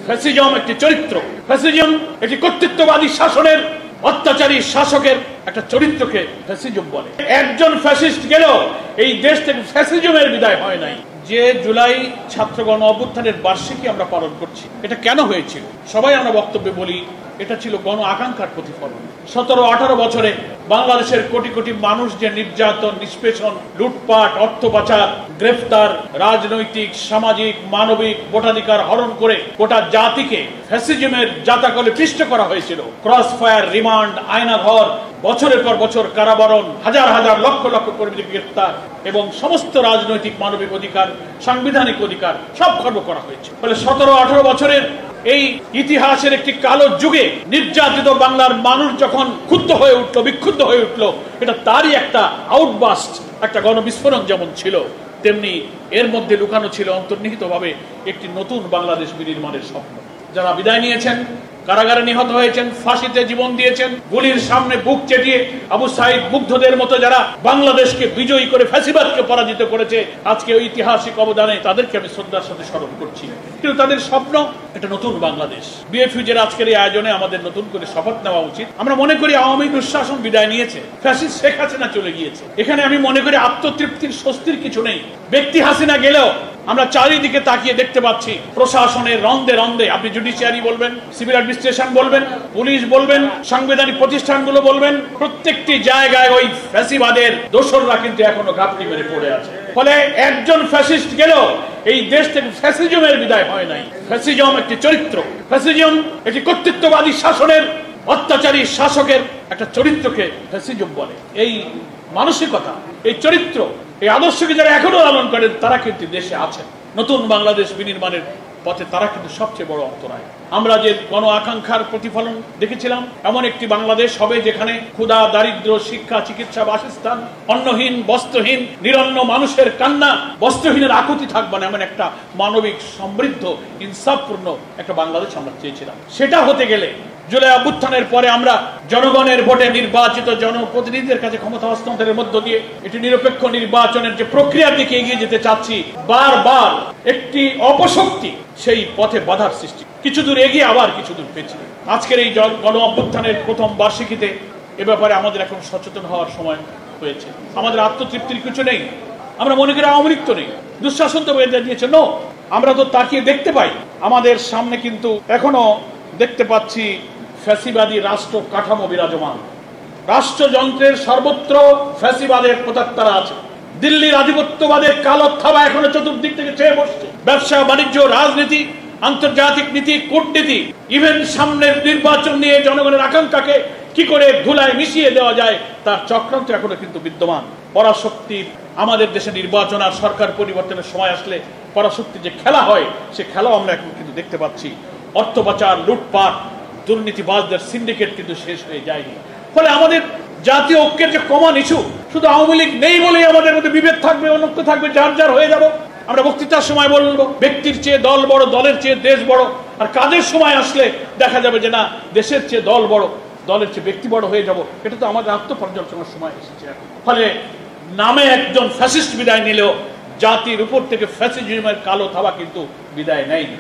Fascism একটি চরিত্র, fascism একটি কর্তৃত্ববাদী শাসনের অত্যাচারী শাসকের একটা চরিত্রকে ফ্যাসিজম বলে। একজন ফ্যাসিস্ট গেলেও এই দেশ থেকে ফ্যাসিজমের বিদায় হয় নাই। যে জুলাই ছাত্র গণ অভ্যুত্থানের বার্ষিকী আমরা পালন করছি, এটা কেন হয়েছিল? সবাই আমরা বক্তব্যে বলি এটা ছিল গণ আকাঙ্ক্ষার প্রতিফলন। 17-18 বছরে বাংলাদেশের কোটি কোটি মানুষ যে নির্যাতন, নিষ্পেষণ, লুটপাট, অর্থ পাচার, গ্রেফতার, রাজনৈতিক, সামাজিক, মানবিক ভোটাধিকার হরণ করে গোটা জাতিকে ফ্যাসিজমের জাতাকলে পিষ্ট করা হয়েছিল। ক্রস ফায়ার, রিমান্ড, আয়নাঘর, বছরের পর বছর কারাবরণ, হাজার হাজার লক্ষ লক্ষ কর্মীদের গ্রেফতার এবং সমস্ত রাজনৈতিক, মানবিক অধিকার, সাংবিধানিক অধিকার সব খর্ব করা হয়েছে। ফলে 17-18 বছরের এই ইতিহাসের একটি কালো যুগে নির্যাতিত বাংলার মানুষ যখন ক্ষুব্ধ হয়ে উঠল, বিক্ষুব্ধ হয়ে উঠল, এটা তারই একটা আউটবাস্ট, একটা গণবিস্ফোরণ যেমন ছিল, তেমনি এর মধ্যে লুকানো ছিল অন্তর্নিহিতভাবে একটি নতুন বাংলাদেশ বিনির্মাণের স্বপ্ন। যারা বিদায় নিয়েছেন, কারাগারে নিহত হয়েছেন, ফাঁসিতে জীবন দিয়েছেন, গুলির সামনে বুক চেটিয়ে আবু সাইদ মুগ্ধদের মতো যারা বাংলাদেশকে বিজয়ী করে ফ্যাসিবাদকে পরাজিত করেছে, আজকে ঐতিহাসিক অবদানে তাদেরকে আমি শ্রদ্ধার সাথে স্মরণ করছি। কিন্তু তাদের স্বপ্ন একটা নতুন বাংলাদেশ। বিএফইউজের আজকের এই আয়োজনে আমাদের নতুন করে শপথ নেওয়া উচিত। আমরা মনে করি আওয়ামী দুঃশাসন বিদায় নিয়েছে, ফ্যাসিস্ট শেখ হাসিনা চলে গিয়েছে। এখানে আমি মনে করি আত্মতৃপ্তির, স্বস্তির কিছু নেই। ব্যক্তি হাসিনা গেলেও আমরা চারিদিকে তাকিয়ে দেখতে পাচ্ছি প্রশাসনের রন্দে রন্দে, আপনি জুডিশিয়ারি বলবেন, সিভিল অ্যাডমিনিস্ট্রেশন বলবেন, পুলিশ বলবেন, সাংবিধানিক প্রতিষ্ঠানগুলো বলবেন, প্রত্যেকটি জায়গায় ওই ফ্যাসিবাদের দোসররা কিন্তু এখনো ঘাপটি মেরে পড়ে আছে। ফলে একজন ফ্যাসিস্ট গেলেও এই দেশ থেকে ফ্যাসিজমের বিদায় হয় নাই। ফ্যাসিজম একটি চরিত্র, ফ্যাসিজম একটি কর্তৃত্ববাদী শাসনের অত্যাচারী শাসকের একটা চরিত্রকে ফ্যাসিজম বলে। এই মানসিকতা, এই চরিত্র, এই আদর্শকে যারা এখনো লালন করেন তারা কিন্তু দেশে আছেন। নতুন বাংলাদেশ বিনির্মাণের পথে তারা কিন্তু সবচেয়ে বড় অন্তরায়। আমরা যে গণ আকাঙ্ক্ষার প্রতিফলন দেখেছিলাম, এমন একটি বাংলাদেশ হবে যেখানে ক্ষুধা, দারিদ্র, শিক্ষা, চিকিৎসা, বাসস্থান, অন্নহীন, বস্ত্রহীন, নিরন্ন মানুষের কান্না, বস্ত্রহীনের আকুতি থাকবে না, এমন একটা মানবিক, সমৃদ্ধ, ইনসাফপূর্ণ একটা বাংলাদেশ আমরা চেয়েছিলাম। সেটা হতে গেলে জুলাই অভ্যুত্থানের পরে আমরা জনগণের ভোটে নির্বাচিত জনপ্রতিনিধিদের কাছে ক্ষমতা হস্তান্তরের মধ্য দিয়ে একটি নিরপেক্ষ নির্বাচনের যে প্রক্রিয়ার দিকে এগিয়ে যেতে চাচ্ছি, বারবার একটি অপশক্তি সেই পথে বাধার সৃষ্টি, কিছু দূর এগিয়ে আবার কিছু দূর পেছিয়ে। আজকের এই গণ অভ্যুত্থানের প্রথম বার্ষিকীতে এ ব্যাপারে আমাদের এখন সচেতন হওয়ার সময় হয়েছে। আমাদের আত্মতৃপ্তির কিছু নেই। আমরা মনে করি আওয়ামী লীগ তো নেই, দুঃশাসন তো বেঁধে দিয়েছে। নো, আমরা তো তাকিয়ে দেখতে পাই আমাদের সামনে কিন্তু এখনো দেখতে পাচ্ছি ফ্যাসিবাদী রাষ্ট্র কাঠামো বিরাজমান। রাষ্ট্রযন্ত্রের সর্বত্র ফ্যাসিবাদের প্রতাত্তারা আছে। দিল্লির আধিপত্যবাদের কালো থাবা এখনো চতুর্দিক থেকে চেয়ে বসছে। ব্যবসা, বাণিজ্য, রাজনীতি, আন্তর্জাতিক নীতি, কূটনীতি, ইভেন সামনের নির্বাচন নিয়ে জনগণের আকাঙ্ক্ষাকে কি করে ধুলায় মিশিয়ে দেওয়া যায় তার চক্রান্ত এখনো কিন্তু বিদ্যমান। পরাশক্তির আমাদের দেশে নির্বাচন আর সরকার পরিবর্তনের সময় আসলে পরাশক্তির যে খেলা হয়, সে খেলাও আমরা এখন কিন্তু দেখতে পাচ্ছি। অর্থ পাচার, লুটপাট, দুর্নীতিবাজদের সিন্ডিকেট কিন্তু শেষ হয়ে যায়নি। ফলে আমাদের জাতীয় ঐক্যের যে কমন ইস্যু, শুধু আওয়ামী লীগ নেই বলেই আমাদের মধ্যে বিভেদ থাকবে, অনৈক্য থাকবে, যার যার হয়ে যাব। আমরা বক্তৃতার সময় বলবো ব্যক্তির চেয়ে দল বড়, দলের চেয়ে দেশ বড়, আর কাজের সময় আসলে দেখা যাবে যে না, দেশের চেয়ে দল বড়, দলের চেয়ে ব্যক্তি বড় হয়ে যাব। এটা তো আমাদের আত্মপর্যালোচনার সময় এসেছে। ফলে নামে একজন ফ্যাসিস্ট বিদায় নিলেও জাতির উপর থেকে ফ্যাসিজমের কালো থাবা কিন্তু বিদায় নেয়নি।